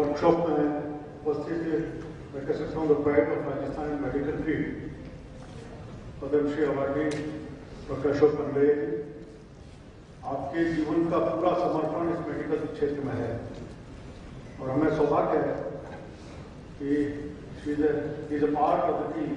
Workshop में उपस्थित मैं कह सकता हूँ the pride of Rajasthan in medical field Padmashri awardee doctor Ashok Pande, आपके जीवन का पूरा समर्पण इस मेडिकल क्षेत्र में है और हमें सौभाग्य है कि she is a part of the team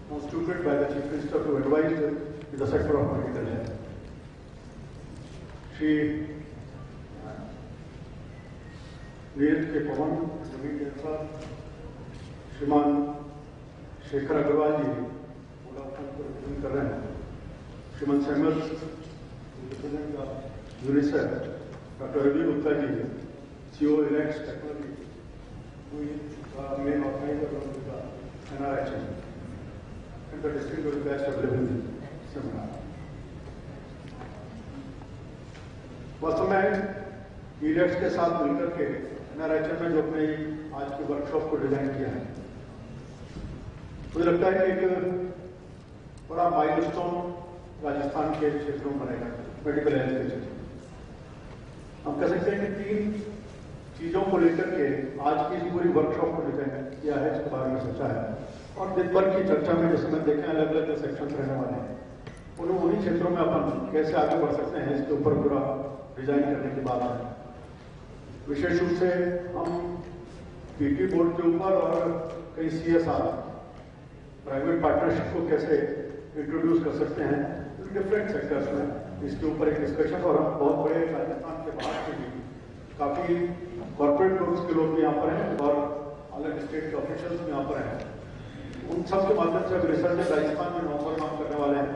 constituted by the Chief Minister to advise in the sector of medical health. Shri Neeraj के पवन जमीन जैसा श्रीमान शेखर अग्रवाल जी रिप्रेजेंट कर रहे हैं, श्रीमान Samuel president of UNICEF, doctor Ravi Gupta ji CEO elects technology main organizer of the NRHM and the distinguished guest of the seminar. वास्तव में ईलेट्स के साथ मिलकर के NRHM में जो अपने आज की वर्कशॉप को डिजाइन किया है, मुझे लगता है कि एक बड़ा माइलस्टोन राजस्थान के क्षेत्रों में बनेगा मेडिकल हेल्थ के क्षेत्र। हम कह सकते हैं कि 3 चीजों को लेकर के आज की इस पूरी वर्कशॉप को डिजाइन किया है, इसके बारे में सोचा है और दिन भर की चर्चा में जैसे मैं देखें अलग अलग सेक्शन रहने वाले हैं, उन्हीं क्षेत्रों में अपन कैसे आगे बढ़ सकते हैं इसके ऊपर पूरा डिजाइन करने की बात है। विशेष रूप से हम पीटी बोर्ड के ऊपर और कई CSR प्राइवेट पार्टनरशिप को कैसे इंट्रोड्यूस कर सकते हैं डिफरेंट सेक्टर्स में, इसके ऊपर एक डिस्कशन। और हम बहुत बड़े राजस्थान के बाहर के भी काफी कॉर्पोरेट ग्रुप्स के लोग भी यहाँ पर हैं और अलग स्टेट के ऑफिशियल्स भी यहाँ पर हैं। उन सब के माध्यम से रिसर्च राजस्थान में नवंबर में हम करने वाले हैं।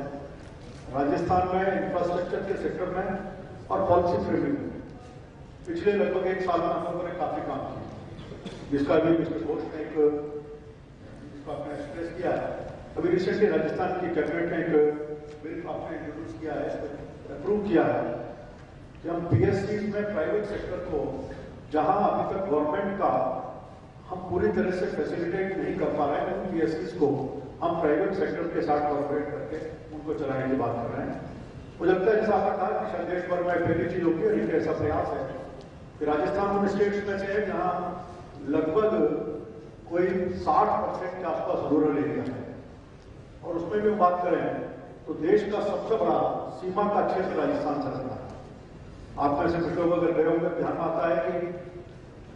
राजस्थान में इंफ्रास्ट्रक्चर के सेक्टर में और पॉलिसी फ्रेमिंग में पिछले लगभग 1 साल में हम लोगों ने काफी काम किया, जिसका भी मिस्टर घोष ने आपने एक्सप्रेस किया है। अभी रिसेंटली राजस्थान की कैबिनेट ने एक बिल आपने इंट्रोड्यूस किया है, अप्रूव किया है कि हम PSCs में प्राइवेट सेक्टर को जहां अभी तक गवर्नमेंट का हम पूरी तरह से फैसिलिटेट नहीं कर पा रहे हैं, उन PSCs को हम प्राइवेट सेक्टर के साथ कॉर्पोरेट करके उनको चलाने की बात कर रहे हैं। मुझे लगता है जैसा आपने कहा कि शायद देश भर में पहली चीज होगी और एक ऐसा प्रयास है कि राजस्थान उन स्टेट्स में से है जहां लगभग कोई 60% के आसपास रूरल एरिया है और उसमें भी बात करें तो देश का सबसे बड़ा सीमा का क्षेत्र राजस्थान से रहता है। आप में से कुछ लोग अगर गए होंगे ध्यान आता है कि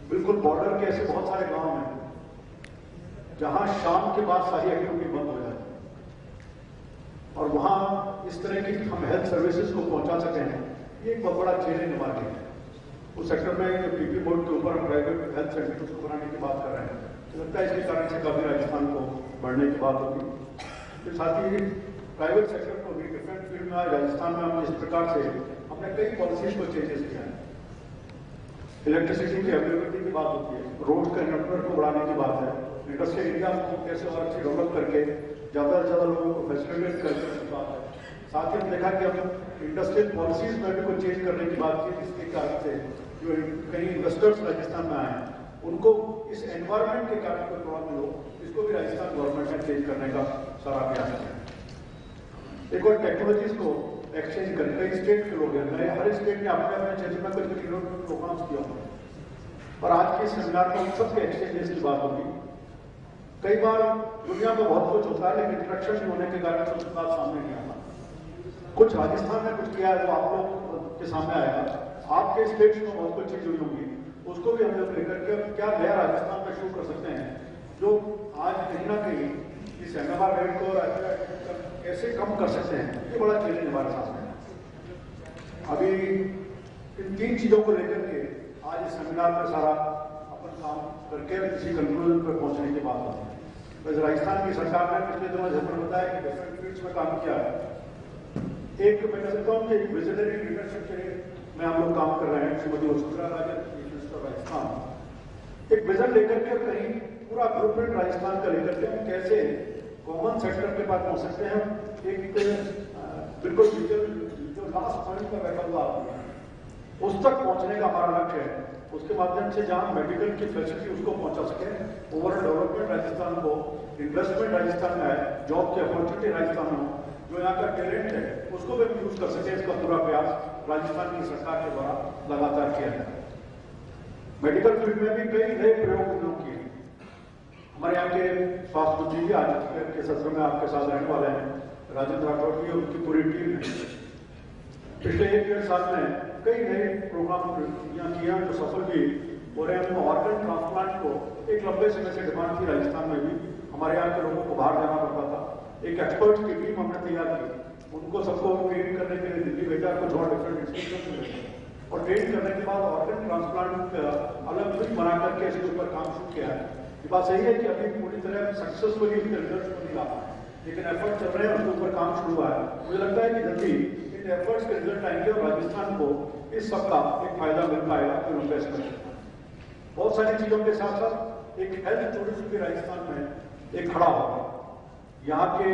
बिल्कुल बॉर्डर के ऐसे बहुत सारे गांव हैं जहां शाम के बाद सारी एक्टिविटी बंद हो जाती है और वहां इस तरह की हम हेल्थ सर्विसेज को पहुंचा सके हैं, ये एक बहुत बड़ा चैलेंज मार्केट है। उस सेक्टर में पीपी बोर्ड के ऊपर हम प्राइवेट हेल्थ सेंटर्स को बनाने की बात कर रहे हैं, तो लगता है इसके कारण से काफी राजस्थान को बढ़ने की बात होगी। फिर साथ ही प्राइवेट सेक्टर को भी डिफरेंट फील्ड में राजस्थान में हम इस प्रकार से हमने कई पॉलिसीज को चेंजेस किया है। इलेक्ट्रिसिटी की अवेलेबिलिटी की बात होती है, रोड के नेटवर्क को बढ़ाने की बात है, इंडस्ट्रियल एरिया को कैसे और अच्छी डेवलप करके ज्यादा से ज्यादा लोगों को फैसिलिटेट करने की बात है। साथ ही देखा कि हम इंडस्ट्रियल पॉलिसीज में भी कुछ चेंज करने की बात की, जिसके कारण से जो कई इन्वेस्टर्स राजस्थान में आए उनको इस एनवायरमेंट के कारण कोई प्रॉब्लम हो, इसको भी राजस्थान गवर्नमेंट ने चेंज करने का सारा प्रयास किया। एक और टेक्नोलॉजीज को एक्सचेंज कर कई स्टेट के लोग हैं, हर स्टेट ने अपने अपने क्षेत्र में कुछ प्रोग्राम्स किया और आज के सेमिनार में उन सबके एक्सचेंजेस की बात होगी। कई बार दुनिया में बहुत कुछ होता है लेकिन इंटरेक्शन नहीं होने के कारण कुछ बात सामने नहीं आता। कुछ राजस्थान में कुछ किया है वो आप लोग के सामने आएगा, आपके स्टेट्स में बहुत कुछ चीज हुई होंगी, उसको भी हम लोग लेकर के क्या नया राजस्थान में शुरू कर सकते हैं जो आज कहीं ना कहीं इस एमएमआर रेट को कैसे कम कर सकते हैं, ये बड़ा चैलेंज हमारे सामने है। अभी इन 3 चीजों को लेकर के आज इस सेमिनार में सारा अपन काम करके किसी कंक्लूजन पर पहुंचने की बात होती है। वैसे राजस्थान की सरकार ने पिछले दिनों जैसे बताया कि डिफरेंट फील्ड्स में काम किया है। एक मैं कह सकता हूँ कि एक विजनरी लीडरशिप में हम लोग काम कर रहे हैं। श्रीमती वसुंधरा राजन चीफ मिनिस्टर राजस्थान एक विजन लेकर के कहीं पूरा ब्लूप्रिंट राजस्थान का लेकर के हम कैसे कॉमन सेक्टर के पास पहुंच सकते हैं। एक बिल्कुल जो लास्ट पॉइंट पर बैठा हुआ उस तक पहुंचने का हमारा लक्ष्य है। उसके माध्यम से जहां मेडिकल की फैसिलिटी उसको पहुंचा सके, ओवरऑल डेवलपमेंट राजस्थान को, इन्वेस्टमेंट राजस्थान में है, जॉब की अपॉर्चुनिटी राजस्थान में हो, जो यहाँ का टैलेंट है उसको भी यूज कर सके, इसका पूरा प्रयास राजस्थान की सरकार के द्वारा लगातार किया जाए। मेडिकल फील्ड में भी कई नए प्रयोग हम लोग किए। हमारे यहाँ के स्वास्थ्य मंत्री जी आज के सत्र में आपके साथ रहने वाले हैं, राजेंद्र राठौड़ जी और उनकी पूरी टीम है। पिछले 1-1.5 साल में कई नए प्रोग्राम यहाँ किए हैं जो सफल भी हो रहे हैं। ऑर्गन ट्रांसप्लांट को एक लंबे समय से डिमांड थी राजस्थान में भी, हमारे यहाँ के लोगों को बाहर जाना पड़ता था। एक एक्सपर्ट की टीम हमने तैयार की, उनको सबको ट्रेन करने के लिए दिल्ली भेजा, कुछ और डिफरेंट इंस्टीट्यूशन में, और ट्रेन करने के बाद ऑर्गन ट्रांसप्लांट अलग फिल्म बना करके इसके ऊपर काम शुरू किया है। ये बात सही है कि अभी पूरी तरह सक्सेसफुली इसके रिजल्ट को नहीं ला, लेकिन एफर्ट चल रहे हैं, उसके ऊपर काम शुरू हुआ है। मुझे लगता है कि जल्दी इन एफर्ट्स के रिजल्ट आएंगे और राजस्थान को इस सबका एक फायदा मिल पाएगा जो इन्वेस्ट कर सकते हैं। बहुत सारी चीजों के साथ साथ एक हेल्थ टूरिज्म भी राजस्थान में एक खड़ा होगा। यहाँ के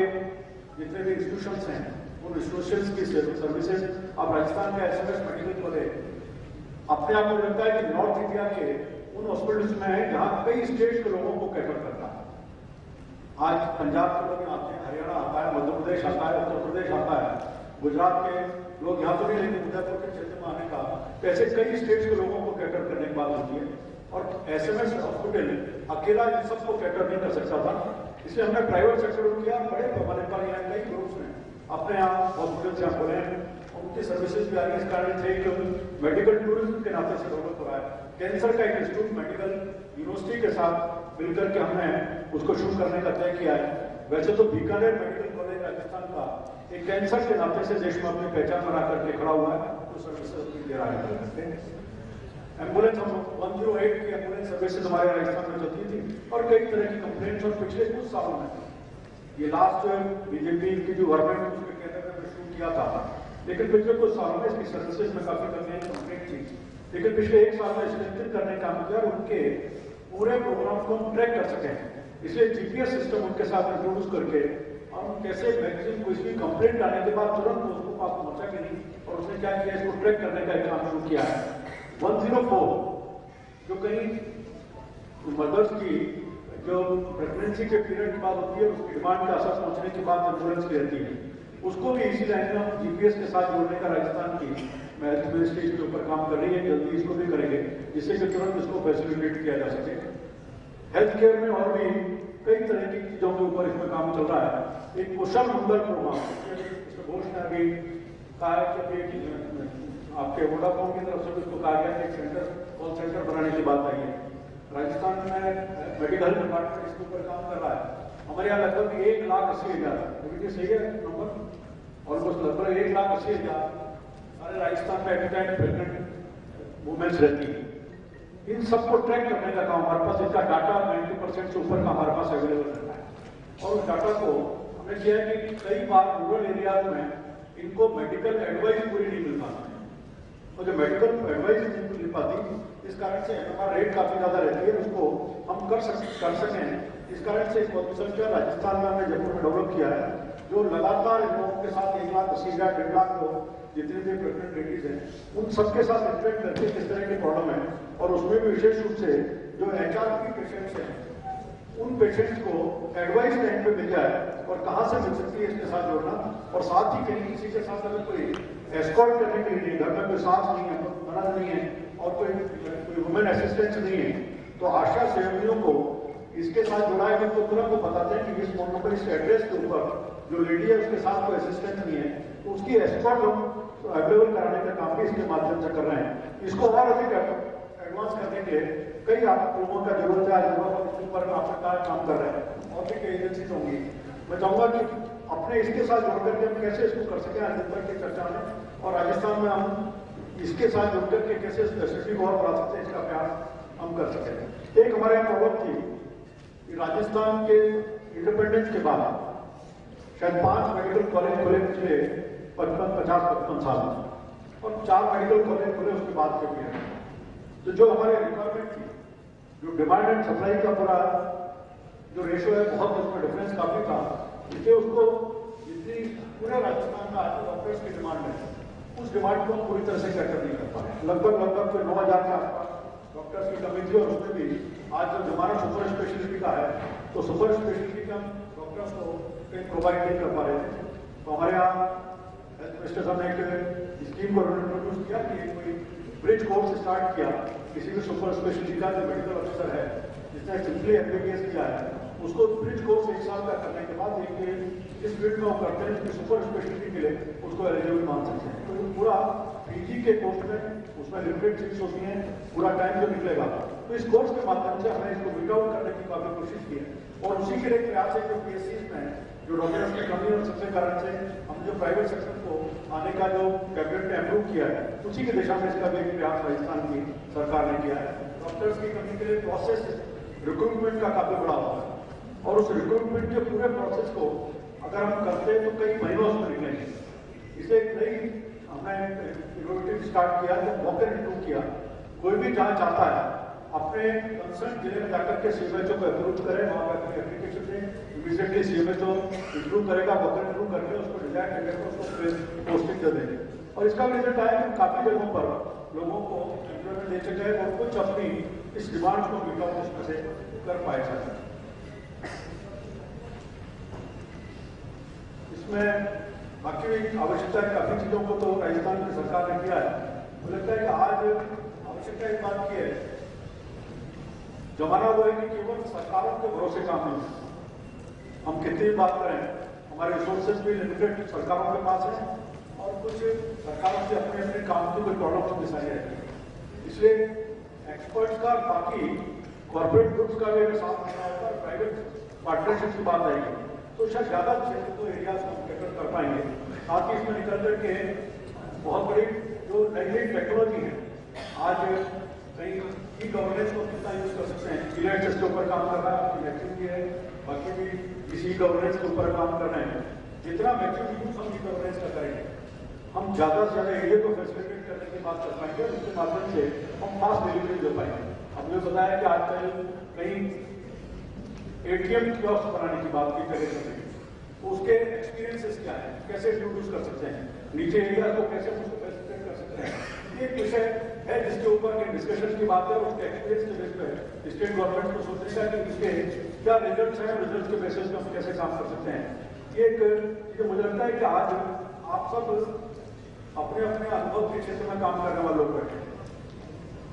जितने भी इंस्टीट्यूशंस हैं उन इंस्टीट्यूशंस की सर्विसेज अब राजस्थान का एसएमएस मेडिकल कॉलेज अपने आप को लगता है कि नॉर्थ इंडिया के उन हॉस्पिटल्स में है जहां कई स्टेट के लोगों को कैटर करता है। आज पंजाब के लोग आते हैं, हरियाणा आता है, मध्य प्रदेश आता है, उत्तर प्रदेश आता है, गुजरात के लोग यहाँ तो नहीं, लेकिन उदयपुर के क्षेत्र में आने का तो ऐसे कई स्टेट्स के लोगों को कैटर करने की बात होती है। और एसएमएस हॉस्पिटल अकेला इन सबको कैटर नहीं कर सकता था, इसलिए हमने प्राइवेट सेक्टर को किया। बड़े पैमाने पर यहाँ कई ग्रुप्स ने अपने यहाँ हॉस्पिटल यहाँ खोले हैं, उनकी सर्विसेज भी आ रही है। इस कारण से एक मेडिकल टूरिज्म के नाते से डेवलप हो रहा है। कैंसर का एक इंस्टीट्यूट मेडिकल यूनिवर्सिटी के साथ मिलकर के हमने उसको शुरू करने का तय किया है। वैसे तो बीकानेर मेडिकल कॉलेज राजस्थान का एक कैंसर के नाते से देश में अपनी पहचान बना करके खड़ा हुआ है, तो सर्विसेज दे रहा है। एम्बुलेंस हम 108 की एम्बुलेंस सर्विसेज हमारे राजस्थान में चलती थी और कई तरह की कंप्लेंट्स और पिछले कुछ सालों में ये लास्ट बीजेपी की जो गवर्नमेंट उसके केंद्र में शुरू किया था, लेकिन पिछले कुछ सालों में इसकी सर्विसेज में काफी कंप्लेंट थी, लेकिन पिछले 1 साल में स्ट्रेंथन करने का काम किया और उनके पूरे प्रोग्राम को हम ट्रैक कर सके। इसलिए जीपीएस सिस्टम उनके साथ इंट्रोड्यूस करके हम कैसे मैगजीन कोई भी कंप्लेंट आने के बाद तुरंत उसको पास पहुंचा कि नहीं, और उसने क्या किया, इसको ट्रैक करने का काम शुरू किया है। 104 जो कहीं मदर्स की जो प्रेगनेंसी के पीरियड की बात होती है, उसकी डिमांड का असर पहुंचने के बाद एम्बुलेंस की रहती है, उसको भी इसी लाइन में हम जीपीएस के साथ जोड़ने का राजस्थान की हेल्थ मिनिस्ट्री इसके ऊपर काम कर रही है। जल्दी इसको भी करेंगे जिससे कि तुरंत इसको फैसिलिटेट किया जा सके। हेल्थ केयर में और भी कई तरह की चीजों के ऊपर इसमें काम चल रहा है। एक कुशल मंगल प्रोग्राम घोष ने अभी कहा है कि अभी आपके वोडाफोन की तरफ से उसको कहा गया कि सेंटर कॉल सेंटर बनाने की बात आई है। राजस्थान में मेडिकल डिपार्टमेंट इसके ऊपर काम कर रहा है। हमारे यहाँ लगभग 1,80,000 सही है नंबर, ऑलमोस्ट लगभग 1,80,000 सारे राजस्थान में एट टाइम प्रेगनेंट वुमेन्स रहती है। इन सबको ट्रैक करने का काम हमारे पास, इसका डाटा 90% से ऊपर का हमारे पास अवेलेबल रहता है। और उस डाटा को हमने किया है कि कई बार रूरल एरियाज में इनको मेडिकल एडवाइस पूरी नहीं मिल पाती, और जो मेडिकल एडवाइस नहीं मिल पाती इस कारण से एमएमआर रेट काफी ज्यादा रहती है, उसको हम कर सकें। इस कारण से सेंटर राजस्थान में हमने जयपुर में डेवलप किया है, जो लगातार इन लोगों के साथ 1,80,000 1.5 लाख लोग जितने भी प्रेगनेंट लेडीज हैं उन सबके साथ इंटरेक्ट करके किस तरह की प्रॉब्लम है, और उसमें भी विशेष रूप से जो एचआरपी पेशेंट्स हैं उन पेशेंट्स को एडवाइस टाइम पे मिल जाए और कहाँ से मिल सकती है इसके साथ जोड़ना। और साथ ही कहीं किसी के साथ अगर कोई एस्कॉर्ट करने के लिए घर में कोई सास नहीं है, मदद नहीं है और कोई वुमेन असिस्टेंस नहीं है, तो आशा सहयोगियों को इसके साथ जोड़ा है। तो तुरंत वो बताते हैं कि इस फोन नंबर, इस एड्रेस के ऊपर जो लेडी है उसके साथ कोई असिस्टेंस नहीं है, तो उसकी एस्कॉर्ट हम अवेलेबल कराने का काम भी इसके माध्यम से कर रहे हैं। इसको और अधिक एडवांस करने के कई आप लोगों का जरूरत है, इसके ऊपर आपका काम कर रहे हैं और भी कई एजेंसीज होंगी। मैं चाहूंगा कि अपने इसके साथ जोड़ करके हम कैसे इसको कर सकें आज तक की चर्चा में, और राजस्थान में हम इसके साथ जुड़ करके कैसे फैसिलिटी को और बढ़ा सकते हैं, इसका प्रयास हम कर सकें। एक हमारे यहाँ प्रॉब्लम थी कि राजस्थान के इंडिपेंडेंस के बाद शायद 5 मेडिकल कॉलेज खुले पिछले 50-55 साल में, और 4 मेडिकल कॉलेज खुले उसके बाद के पीरियड। तो जो हमारे रिक्वायरमेंट थी, जो डिमांड एंड सप्लाई का पूरा जो रेशो है, बहुत उसमें डिफरेंस काफी था, इसलिए उसको जितनी पूरे राजस्थान में आज डॉक्टर्स की डिमांड है उस डिमांड को हम पूरी तरह से कैटर नहीं कर पाए। लगभग कोई 9,000 के आसपास डॉक्टर्स की कमी थी, और उसमें भी आज जो जमाना सुपर स्पेशलिटी का है, तो सुपर स्पेशलिटी का डॉक्टर्स को कहीं प्रोवाइड नहीं कर पा रहे थे। तो हमारे यहाँ हेल्थ मिनिस्टर साहब ने एक स्कीम को इंट्रोड्यूस किया कि कोई ब्रिज कोर्स स्टार्ट किया, किसी भी सुपर स्पेशलिटी का जो मेडिकल ऑफिसर है जिसने सिंपली एमबीबीएस किया है उसको ब्रिज कोर्स 1 साल का करने के बाद इस फील्ड में वो करते हैं जिसकी सुपर स्पेशलिटी के लिए उसको एलिजिबल मान सकते हैं। तो पूरा पीजी के कोर्स में उसमें लिमिटेड सीट्स होती हैं, पूरा टाइम जो निकलेगा। तो इस कोर्स के माध्यम से हमने इसको मीट आउट करने की काफी कोशिश की है और उसी के लिए प्रयास है जो पीएससी में जो डॉक्टर्स की कमी और सबसे कारण से हम जो प्राइवेट सेक्टर को आने का जो कैबिनेट ने अप्रूव किया है उसी की दिशा में इसका भी एक प्रयास राजस्थान की सरकार ने किया है। डॉक्टर्स की कमी के लिए प्रोसेस रिक्रूटमेंट का काफी बड़ा होता है और उस रिक्रूटमेंट के पूरे प्रोसेस को अगर हम करते हैं तो कई महीनों उसमें निकलेंगे। इसलिए एक नई हमने इनोवेटिव स्टार्ट किया, जब वॉक इन इंटरव्यू किया, कोई भी जहाँ चाहता है अपने कंसर्न जिले में जाकर के सीएमएचओ को अप्रूव करें, वहाँ पर अपनी एप्लीकेशन से इमीडिएटली सीएमएचओ इंटरव्यू करेगा, वॉक इन इंटरव्यू करके उसको डिजाइन करके उसको पोस्टिंग दे देंगे। और इसका रिजल्ट आया कि काफी जगहों पर लोगों को एम्प्लॉयमेंट दे चुके हैं और कुछ अपनी इस डिमांड को मीट आउट उसमें से कर पाए जाए। इसमें बाकी आवश्यकता है, काफी चीजों को तो राजस्थान की सरकार ने किया है। मुझे लगता है कि आज आवश्यकता इस बात की है, जमाना वो है कि केवल सरकारों के भरोसे काम नहीं है। हम कितनी भी बात करें, हमारे रिसोर्सेज भी लिमिटेड सरकारों के पास है और कुछ सरकारों से अपने अपने काम की कोई प्रॉब्लम दिखाई रहती है। इसलिए एक्सपर्ट्स का बाकी कॉर्पोरेट ग्रुप्स का भी अगर साथ देना होगा और प्राइवेट पार्टनरशिप की बात आएगी तो शायद ज्यादा क्षेत्र को एरियाज को कैटर कर पाएंगे। साथ ही इसमें निकल करके बहुत बड़ी जो नई नई टेक्नोलॉजी है, आज कहीं ई गवर्नेंस को कितना यूज कर सकते हैं, इलेक्ट्रिस के ऊपर काम कर रहा है, इलेक्ट्रिक भी है, बाकी भी इसी गवर्नेंस के ऊपर काम कर रहे हैं। जितना मैक्सिमम यूज हम ई गवर्नेंस का करेंगे, हम ज्यादा से ज्यादा एरिया को फैसिलिटेट करने की बात कर पाएंगे और उसके माध्यम से हम फास्ट डिलीवरी दे पाएंगे। हमने बताया कि आजकल कहीं एटीएम कियोस्क बनाने की बात की पहले करते हैं, तो उसके एक्सपीरियंसेस क्या है, कैसे इंट्रोड्यूस कर सकते हैं, नीचे एरिया को कैसे उसको फैसिलिटेट कर सकते हैं, ये एक विषय है जिसके ऊपर के डिस्कशन की बात है। उसके एक्सपीरियंस के बेस पर स्टेट गवर्नमेंट को सोचेगा कि इसके क्या रिजल्ट है, रिजल्ट के बेसिस पे हम कैसे काम कर सकते हैं। ये एक मुझे लगता है कि आज आप सब अपने अपने अनुभव के क्षेत्र में काम करने वाले लोग बैठे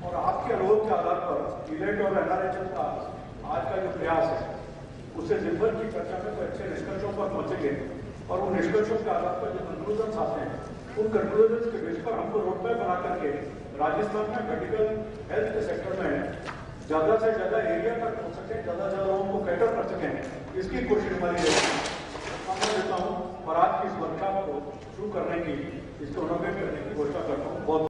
और आपके अनुभव के आधार पर इलेक्ट और एनआरएचएस का आज का जो प्रयास है उससे दिन भर की चर्चा में तो अच्छे निष्कर्षों पर पहुंचेंगे और उन निष्कर्षों के आधार पर जो कंक्लूजन आते हैं उन कंक्लूजन के बेस पर हमको रोड मैप बना करके राजस्थान में मेडिकल हेल्थ के सेक्टर में ज्यादा से ज्यादा एरिया तक पहुंच सके, ज्यादा से ज्यादा लोगों को कैटर कर सकें, इसकी कोशिश हमारी रहेगी। मैं देता हूँ और आज की इस वर्कशॉप को शुरू करने की, इसको इनोवेट करने की घोषणा करता हूँ। बहुत